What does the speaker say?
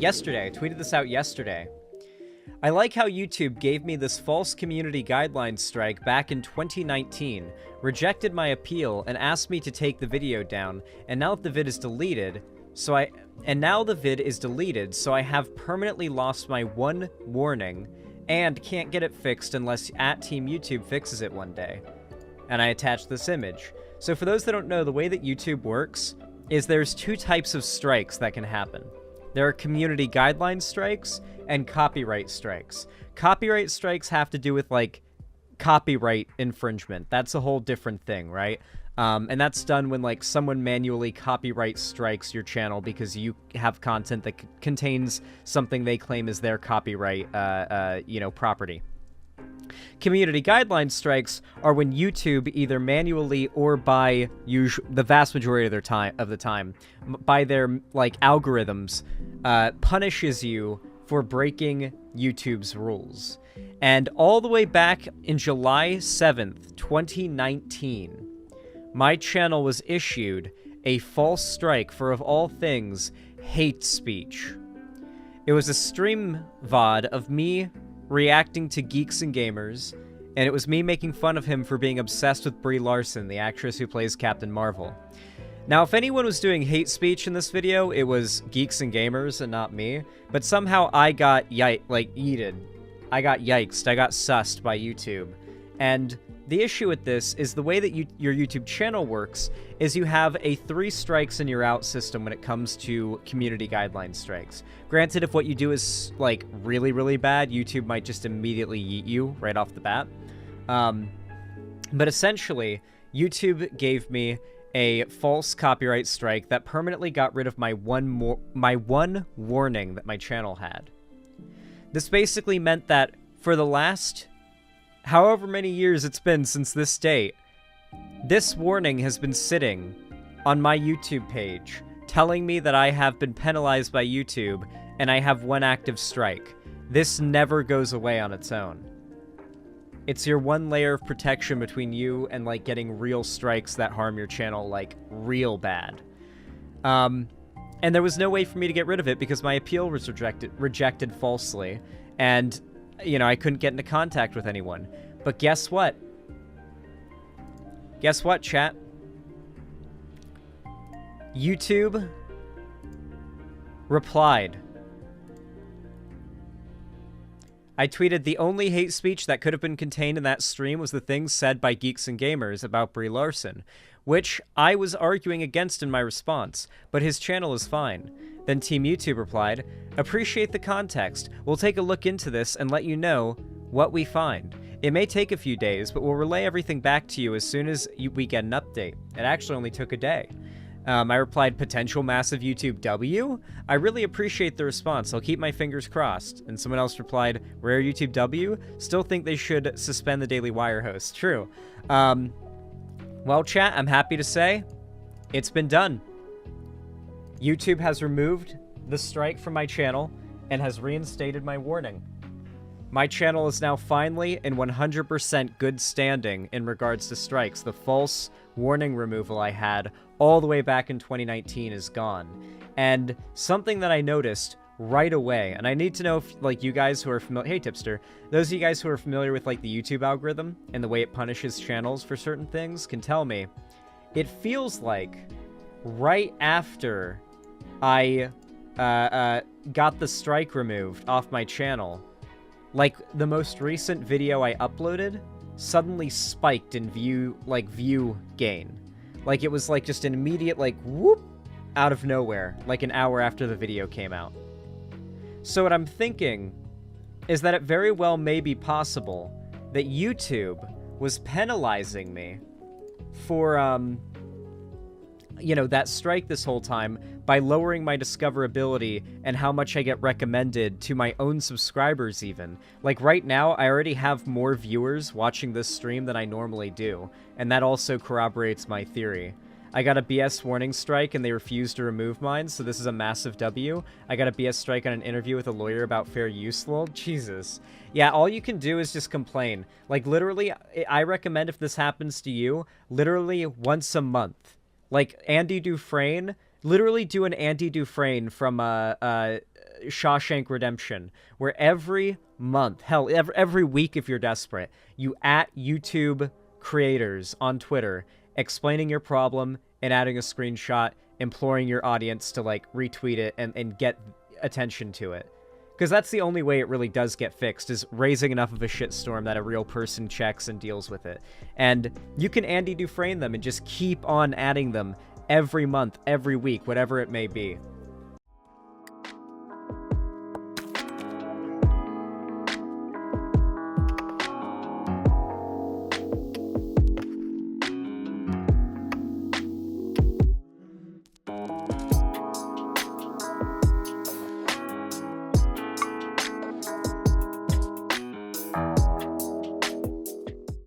yesterday. I tweeted this out yesterday. I like how YouTube gave me this false community guidelines strike back in 2019, rejected my appeal, and asked me to take the video down, and now the vid is deleted, so I have permanently lost my one warning, and can't get it fixed unless @Team YouTube fixes it one day. And I attached this image. So for those that don't know, the way that YouTube works is there's two types of strikes that can happen. There are community guidelines strikes and copyright strikes. Copyright strikes have to do with, like, copyright infringement. That's a whole different thing, right? And that's done when, like, someone manually copyright strikes your channel because you have content that contains something they claim is their copyright, property. Community guidelines strikes are when YouTube either manually or by the vast majority of the time by their, like, algorithms punishes you for breaking YouTube's rules. And all the way back in July 7th, 2019, my channel was issued a false strike for, of all things, hate speech. It was a stream VOD of me reacting to Geeks and Gamers, and it was me making fun of him for being obsessed with Brie Larson, the actress who plays Captain Marvel. Now, if anyone was doing hate speech in this video, it was Geeks and Gamers and not me, but somehow I got yeeted. I got yikesed. I got sussed by YouTube. And the issue with this is the way that your YouTube channel works is you have a 3 strikes and you're out system when it comes to community guideline strikes. Granted, if what you do is, like, really, really bad, YouTube might just immediately yeet you right off the bat. But essentially, YouTube gave me a false copyright strike that permanently got rid of my one warning that my channel had. This basically meant that for the last however many years it's been since this date, this warning has been sitting on my YouTube page, telling me that I have been penalized by YouTube and I have one active strike. This never goes away on its own. It's your one layer of protection between you and, like, getting real strikes that harm your channel, like, real bad. And there was no way for me to get rid of it because my appeal was rejected falsely, and, you know, I couldn't get into contact with anyone. But guess what? Guess what, chat? YouTube replied. I tweeted, the only hate speech that could have been contained in that stream was the things said by Geeks and Gamers about Brie Larson, which I was arguing against in my response, but his channel is fine. Then Team YouTube replied, appreciate the context. We'll take a look into this and let you know what we find. It may take a few days, but we'll relay everything back to you as soon as we get an update. It actually only took a day. I replied, potential massive YouTube W? I really appreciate the response. I'll keep my fingers crossed. And someone else replied, rare YouTube W? Still think they should suspend the Daily Wire host. True. Well, chat, I'm happy to say it's been done. YouTube has removed the strike from my channel and has reinstated my warning. My channel is now finally in 100% good standing in regards to strikes. The false warning removal I had all the way back in 2019 is gone. And something that I noticed right away, and I need to know if, like, you guys who are familiar— hey, Tipster, those of you guys who are familiar with, like, the YouTube algorithm and the way it punishes channels for certain things can tell me. It feels like right after I got the strike removed off my channel, like, the most recent video I uploaded suddenly spiked in view gain. Like, it was, like, just an immediate, like, whoop, out of nowhere, like an hour after the video came out. So what I'm thinking is that it very well may be possible that YouTube was penalizing me for, you know, that strike this whole time by lowering my discoverability and how much I get recommended to my own subscribers even. Like, right now, I already have more viewers watching this stream than I normally do, and that also corroborates my theory. I got a BS warning strike and they refused to remove mine, so this is a massive W. I got a BS strike on an interview with a lawyer about fair use, lol. Jesus. Yeah, all you can do is just complain. Like, literally, I recommend if this happens to you, literally once a month. Like, Andy Dufresne, literally do an Andy Dufresne from Shawshank Redemption, where every month, hell, every week if you're desperate, you at YouTube creators on Twitter explaining your problem and adding a screenshot, imploring your audience to, like, retweet it and get attention to it. Because that's the only way it really does get fixed, is raising enough of a shitstorm that a real person checks and deals with it. And you can Andy Dufresne them and just keep on adding them every month, every week, whatever it may be.